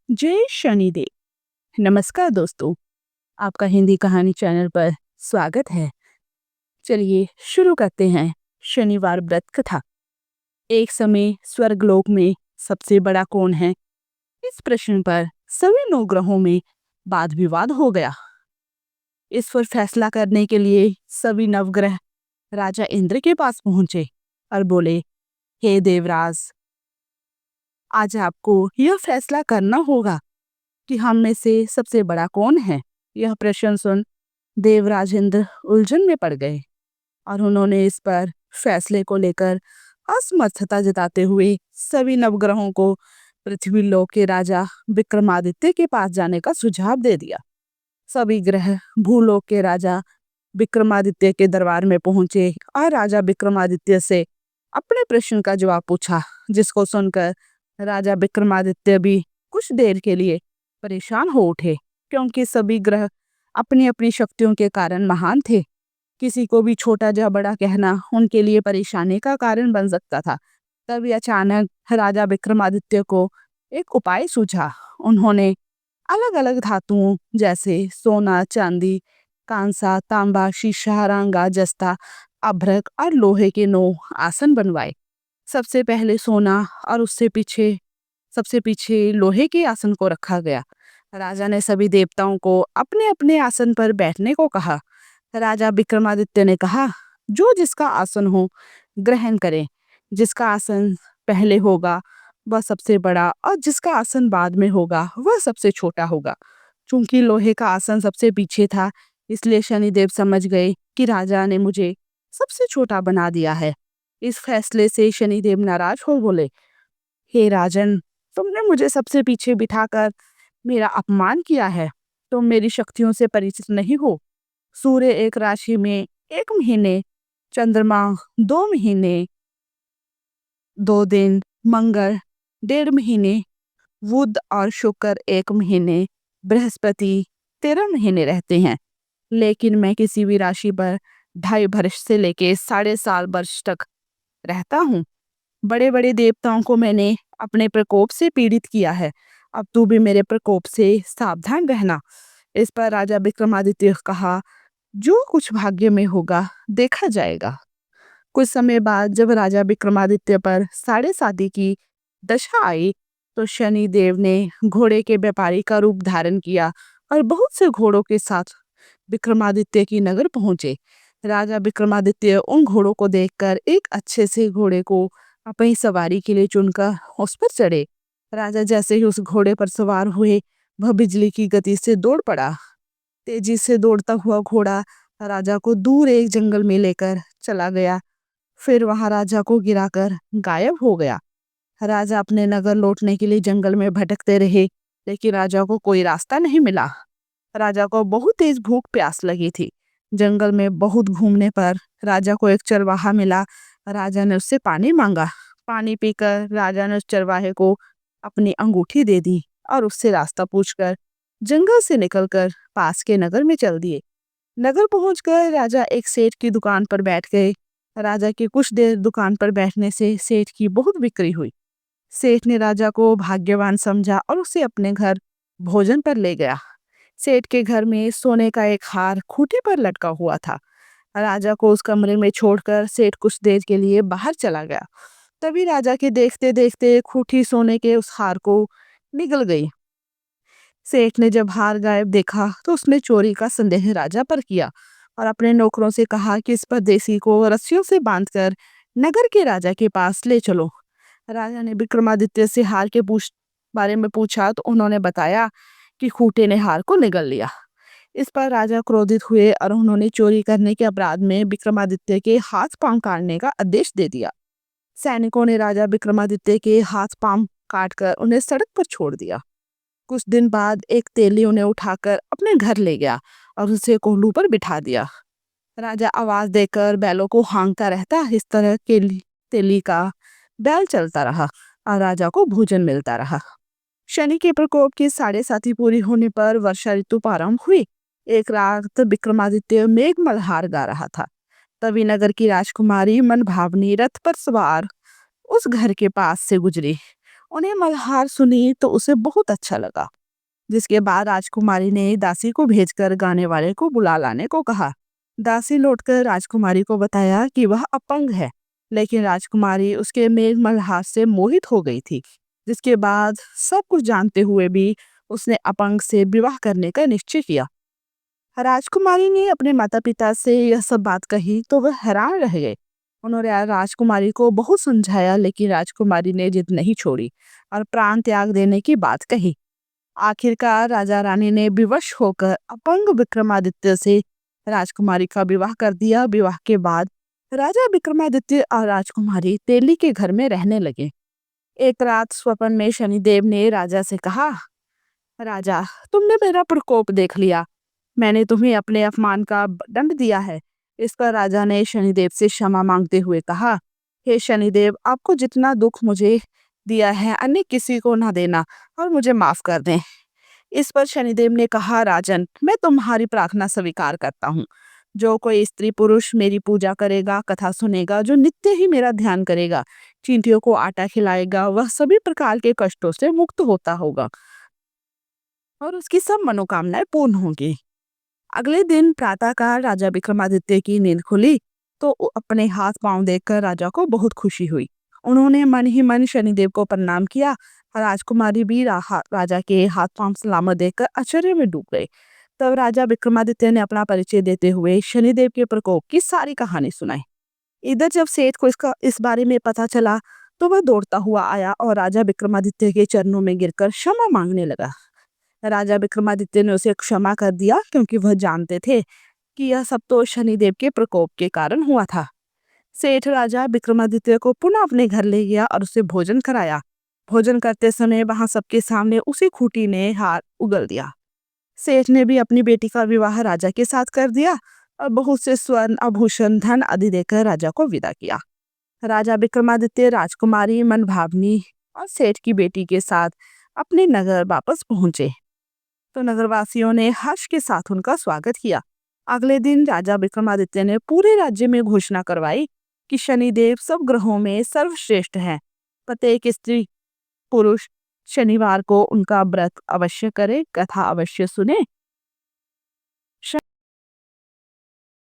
जय शनिदेव। नमस्कार दोस्तों, आपका हिंदी कहानी चैनल पर स्वागत है। चलिए शुरू करते हैं शनिवार व्रत कथा। एक समय स्वर्गलोक में सबसे बड़ा कौन है, इस प्रश्न पर सभी नौ ग्रहों में वाद विवाद हो गया। इस पर फैसला करने के लिए सभी नवग्रह राजा इंद्र के पास पहुंचे और बोले, हे देवराज, आज आपको यह फैसला करना होगा कि हम में से सबसे बड़ा कौन है। यह प्रश्न सुन देवराज इंद्र उलझन में पड़ गए और उन्होंने इस पर फैसले को लेकर असमर्थता जताते हुए सभी नवग्रहों को पृथ्वी लोक के राजा विक्रमादित्य के पास जाने का सुझाव दे दिया। सभी ग्रह भूलोक के राजा विक्रमादित्य के दरबार में पहुंचे और राजा विक्रमादित्य से अपने प्रश्न का जवाब पूछा, जिसको सुनकर राजा विक्रमादित्य भी कुछ देर के लिए परेशान हो उठे, क्योंकि सभी ग्रह अपनी अपनी शक्तियों के कारण महान थे। किसी को भी छोटा या बड़ा कहना उनके लिए परेशानी का कारण बन सकता था। तभी अचानक राजा विक्रमादित्य को एक उपाय सूझा। उन्होंने अलग अलग धातुओं जैसे सोना, चांदी, कांसा, तांबा, शीशा, रांगा, जस्ता, अभ्रक और लोहे के 9 आसन बनवाए। सबसे पहले सोना और सबसे पीछे लोहे के आसन को रखा गया। राजा ने सभी देवताओं को अपने अपने आसन पर बैठने को कहा। राजा विक्रमादित्य ने कहा, जो जिसका आसन हो ग्रहण करें। जिसका आसन पहले होगा वह सबसे बड़ा और जिसका आसन बाद में होगा वह सबसे छोटा होगा। चूंकि लोहे का आसन सबसे पीछे था, इसलिए शनिदेव समझ गए कि राजा ने मुझे सबसे छोटा बना दिया है। इस फैसले से शनिदेव नाराज हो बोले, हे राजन, तुमने मुझे सबसे पीछे बिठाकर मेरा अपमान किया है। तुम मेरी शक्तियों से परिचित नहीं हो। सूर्य एक राशि में 1 महीने, चंद्रमा 2 महीने 2 दिन, मंगल 1.5 महीने, बुध और शुक्र 1 महीने, बृहस्पति 13 महीने रहते हैं। लेकिन मैं किसी भी राशि पर 2.5 वर्ष से लेके 7.5 वर्ष तक रहता हूँ। बड़े बड़े देवताओं को मैंने अपने प्रकोप से पीड़ित किया है। अब तू भी मेरे प्रकोप से सावधान रहना। इस पर राजा विक्रमादित्य कहा, जो कुछ भाग्य में होगा देखा जाएगा। कुछ समय बाद जब राजा विक्रमादित्य पर 7.5 की दशा आई, तो शनि देव ने घोड़े के व्यापारी का रूप धारण किया और बहुत से घोड़ों के साथ विक्रमादित्य की नगर पहुंचे। राजा विक्रमादित्य उन घोड़ों को देखकर एक अच्छे से घोड़े को अपनी सवारी के लिए चुनकर उस पर चढ़े। राजा जैसे ही उस घोड़े पर सवार हुए, वह बिजली की गति से दौड़ पड़ा। तेजी से दौड़ता हुआ घोड़ा राजा को दूर एक जंगल में लेकर चला गया। फिर वहां राजा को गिराकर गायब हो गया। राजा अपने नगर लौटने के लिए जंगल में भटकते रहे, लेकिन राजा को कोई रास्ता नहीं मिला। राजा को बहुत तेज भूख प्यास लगी थी। जंगल में बहुत घूमने पर राजा को एक चरवाहा मिला। राजा ने उससे पानी मांगा। पानी पीकर राजा ने उस चरवाहे को अपनी अंगूठी दे दी और उससे रास्ता पूछकर जंगल से निकलकर पास के नगर में चल दिए। नगर पहुंचकर राजा एक सेठ की दुकान पर बैठ गए। राजा की कुछ देर दुकान पर बैठने से सेठ की बहुत बिक्री हुई। सेठ ने राजा को भाग्यवान समझा और उसे अपने घर भोजन पर ले गया। सेठ के घर में सोने का एक हार खूंटी पर लटका हुआ था। राजा को उस कमरे में छोड़कर सेठ कुछ देर के लिए बाहर चला गया। तभी राजा के देखते देखते खूंटी सोने के उस हार को निगल गई। सेठ ने जब हार गायब देखा तो उसने चोरी का संदेह राजा पर किया और अपने नौकरों से कहा कि इस परदेसी को रस्सियों से बांधकर नगर के राजा के पास ले चलो। राजा ने विक्रमादित्य से हार के बारे में पूछा तो उन्होंने बताया कि खूंटे ने हार को निगल लिया। इस पर राजा क्रोधित हुए और उन्होंने चोरी करने के अपराध में विक्रमादित्य के हाथ पांव काटने का आदेश दे दिया। सैनिकों ने राजा विक्रमादित्य के हाथ पांव काटकर उन्हें सड़क पर छोड़ दिया। कुछ दिन बाद एक तेली उन्हें उठाकर अपने घर ले गया और उसे कोल्हू पर बिठा दिया। राजा आवाज देकर बैलों को हाँकता रहता। इस तरह के तेली का बैल चलता रहा और राजा को भोजन मिलता रहा। शनि के प्रकोप की 7.5 पूरी होने पर वर्षा ऋतु प्रारंभ हुई। एक रात विक्रमादित्य मेघ मल्हार गा रहा था। तभी नगर की राजकुमारी मनभावनी रथ पर सवार उस घर के पास से गुजरी। उन्हें मल्हार सुनी तो उसे बहुत अच्छा लगा, जिसके बाद राजकुमारी ने दासी को भेजकर गाने वाले को बुला लाने को कहा। दासी लौटकर राजकुमारी को बताया कि वह अपंग है, लेकिन राजकुमारी उसके मेघ मल्हार से मोहित हो गई थी। जिसके बाद सब कुछ जानते हुए भी उसने अपंग से विवाह करने का निश्चय किया। राजकुमारी ने अपने माता पिता से यह सब बात कही तो वह हैरान रह गए। उन्होंने राजकुमारी को बहुत समझाया, लेकिन राजकुमारी ने जिद नहीं छोड़ी और प्राण त्याग देने की बात कही। आखिरकार राजा रानी ने विवश होकर अपंग विक्रमादित्य से राजकुमारी का विवाह कर दिया। विवाह के बाद राजा विक्रमादित्य और राजकुमारी तेली के घर में रहने लगे। एक रात स्वप्न में शनिदेव ने राजा से कहा, राजा, तुमने मेरा प्रकोप देख लिया। मैंने तुम्हें अपने अपमान का दंड दिया है। इस पर राजा ने शनिदेव से क्षमा मांगते हुए कहा, हे शनिदेव, आपको जितना दुख मुझे दिया है अन्य किसी को ना देना और मुझे माफ कर दें। इस पर शनिदेव ने कहा, राजन, मैं तुम्हारी प्रार्थना स्वीकार करता हूँ। जो कोई स्त्री पुरुष मेरी पूजा करेगा, कथा सुनेगा, जो नित्य ही मेरा ध्यान करेगा, चींटियों को आटा खिलाएगा, वह सभी प्रकार के कष्टों से मुक्त होता होगा और उसकी सब मनोकामनाएं पूर्ण होंगी। अगले दिन प्रातःकाल राजा विक्रमादित्य की नींद खुली तो अपने हाथ पांव देखकर राजा को बहुत खुशी हुई। उन्होंने मन ही मन शनिदेव को प्रणाम किया। राजकुमारी भी राजा के हाथ पांव सलामत देखकर आश्चर्य में डूब गए। तब राजा विक्रमादित्य ने अपना परिचय देते हुए शनिदेव के प्रकोप की सारी कहानी सुनाई। इधर जब सेठ को इस बारे में पता चला तो वह दौड़ता हुआ आया और राजा विक्रमादित्य के चरणों में गिरकर क्षमा मांगने लगा। राजा विक्रमादित्य ने उसे क्षमा कर दिया, क्योंकि वह जानते थे कि यह सब तो शनिदेव के प्रकोप के कारण हुआ था। सेठ राजा विक्रमादित्य को पुनः अपने घर ले गया और उसे भोजन कराया। भोजन करते समय वहां सबके सामने उसी खूंटी ने हार उगल दिया। सेठ ने भी अपनी बेटी का विवाह राजा के साथ कर दिया और बहुत से स्वर्ण आभूषण धन आदि देकर राजा को विदा किया। राजा विक्रमादित्य राजकुमारी मनभावनी और सेठ की बेटी के साथ अपने नगर वापस पहुंचे तो नगरवासियों ने हर्ष के साथ उनका स्वागत किया। अगले दिन राजा विक्रमादित्य ने पूरे राज्य में घोषणा करवाई कि शनिदेव सब ग्रहों में सर्वश्रेष्ठ हैं। प्रत्येक स्त्री पुरुष शनिवार को उनका व्रत अवश्य करे, कथा अवश्य सुने